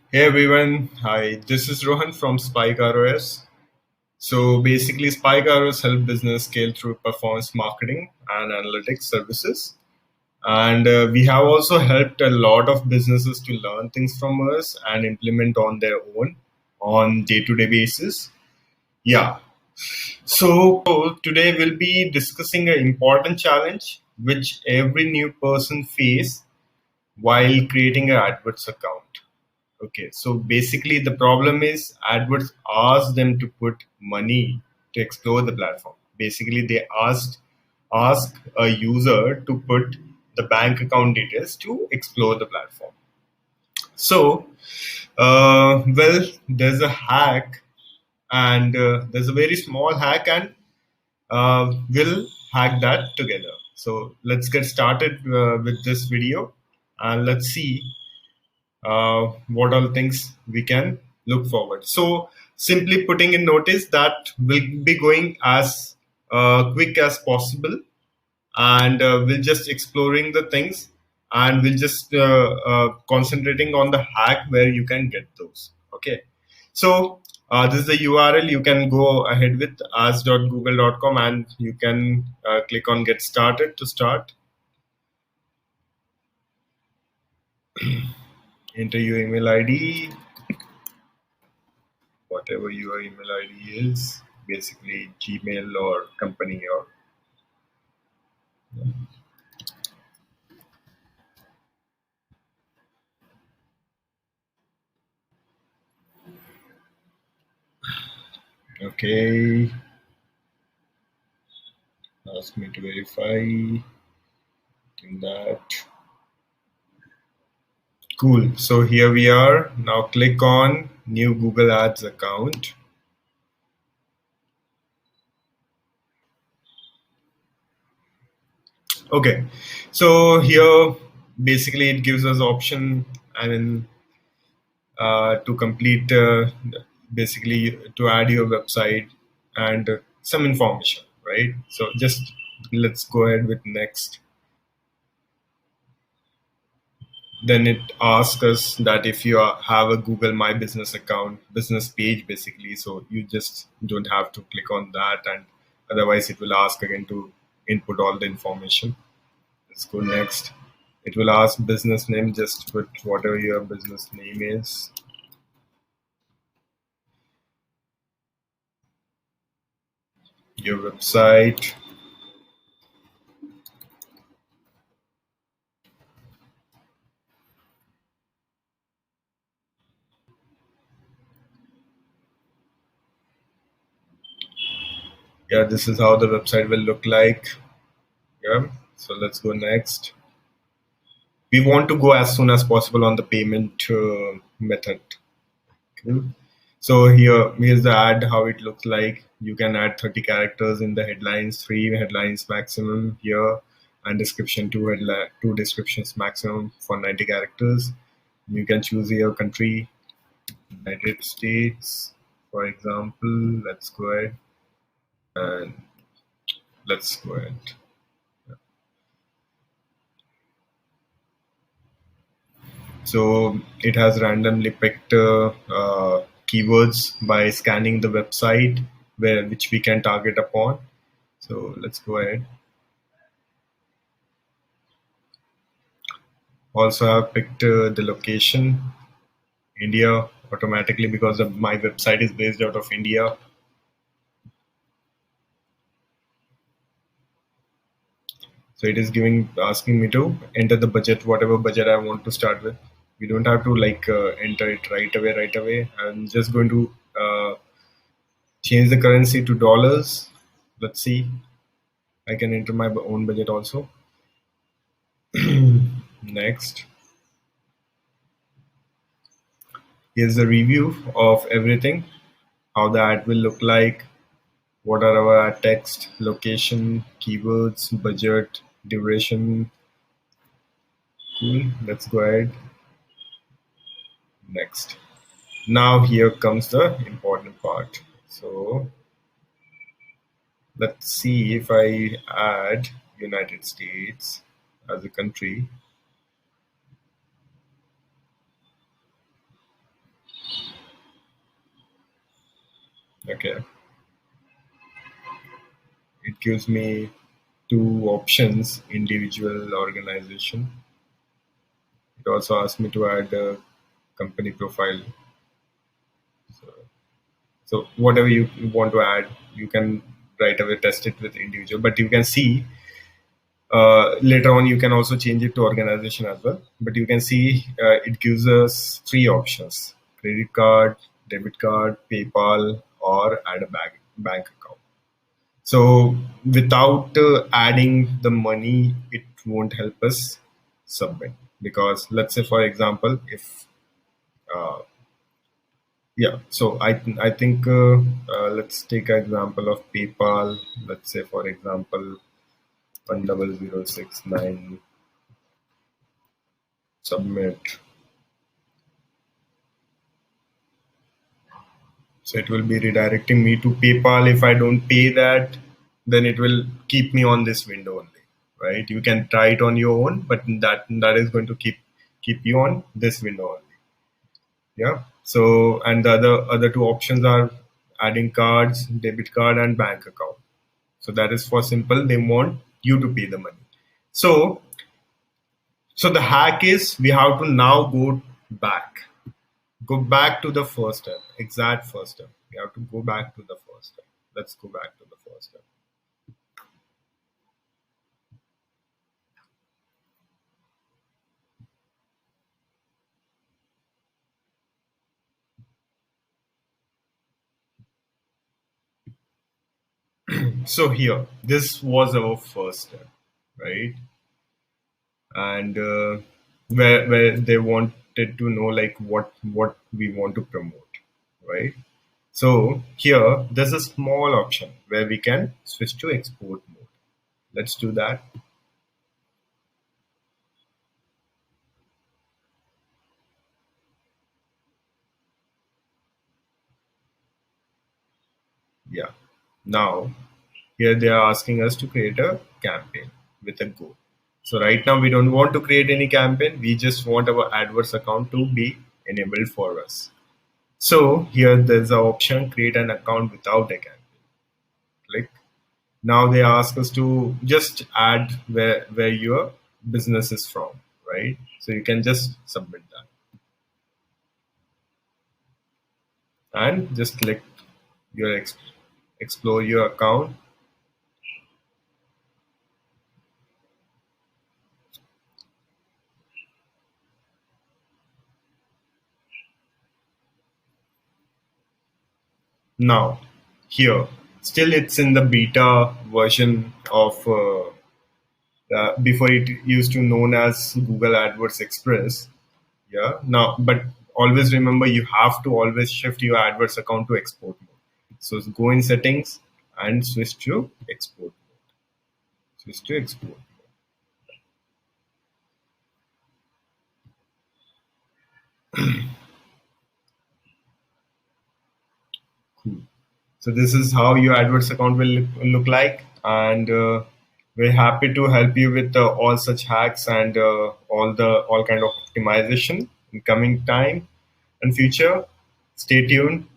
Hey everyone, hi, this is Rohan from SpikeROAS. So basically, SpikeROAS help business scale through performance marketing and analytics services. And we have also helped a lot of businesses to learn things from us and implement on their own on day-to-day basis. Yeah. So today we'll be discussing an important challenge which every new person face while creating an AdWords account. Okay, so basically the problem is AdWords ask them to put money to explore the platform. Basically, they ask a user to put the bank account details to explore the platform. So, there's a hack, and there's a very small hack, and we'll hack that together. So let's get started with this video, and let's see what all things we can look forward. So simply putting in notice that we'll be going as quick as possible, and we'll just exploring the things, and we'll just concentrating on the hack where you can get those. Okay, so this is the URL you can go ahead with as.google.com, and you can click on get started to start. Enter your email ID, whatever your email ID is, basically Gmail or company or okay. Ask me to verify in that. Cool. So here we are. Now click on new Google Ads account. Okay. So here basically it gives us option and to complete basically to add your website and some information, right? So just let's go ahead with next. Then it asks us that if you have a Google My Business account, business page basically, so you just don't have to click on that, and otherwise it will ask again to input all the information. Let's go next. It will ask business name, just put whatever your business name is. Your website. Yeah, this is how the website will look like. Yeah, so let's go next. We want to go as soon as possible on the payment method. Okay. So here's the ad, how it looks like. You can add 30 characters in the headlines, 3 headlines maximum here, and description, 2 descriptions maximum for 90 characters. You can choose your country, United States, for example. Let's go ahead and let's go ahead. So it has randomly picked keywords by scanning the website which we can target upon. So let's go ahead. Also, I've picked the location, India, automatically because my website is based out of India. So it is asking me to enter the budget, whatever budget I want to start with. We don't have to enter it right away. I'm just going to change the currency to dollars. Let's see. I can enter my own budget also. Next. Here's the review of everything, how the ad will look like, what are our ad text, location, keywords, budget, duration. Cool. Let's go ahead. Next. Now here comes the important part. So let's see if I add United States as a country. Okay, it gives me two options: individual, organization. It also asks me to add a company profile. So whatever you want to add, you can right away test it with individual. But you can see later on you can also change it to organization as well. But you can see it gives us three options: credit card, debit card, PayPal, or add a bank account. So without adding the money, it won't help us submit, because let's say for example, if uh, yeah, so I think let's take an example of PayPal. Let's say for example 10069, submit. So it will be redirecting me to PayPal. If I don't pay that, then it will keep me on this window only, right? You can try it on your own, but that is going to keep you on this window only. Yeah. So and the other two options are adding cards, debit card, and bank account. So that is for simple. They want you to pay the money. So so the hack is we have to now back go back to the first step, exact first step. We have to go back to the first step. Let's go back to the first step. So here, this was our first step, right? And where they wanted to know like what we want to promote, right? So here, there's a small option where we can switch to export mode. Let's do that. Yeah. Now, here they are asking us to create a campaign with a goal. So right now we don't want to create any campaign. We just want our AdWords account to be enabled for us. So here there's an option, create an account without a campaign. Click. Now they ask us to just add where your business is from, right? So you can just submit that and just click your explore your account. Now, here, still it's in the beta version of before it used to known as Google AdWords Express. Yeah. Now, but always remember you have to always shift your AdWords account to export mode. So go in settings and switch to export mode. Switch to export. Cool. So this is how your AdWords account will look like, and we're happy to help you with all such hacks and all kind of optimization in coming time and future. Stay tuned.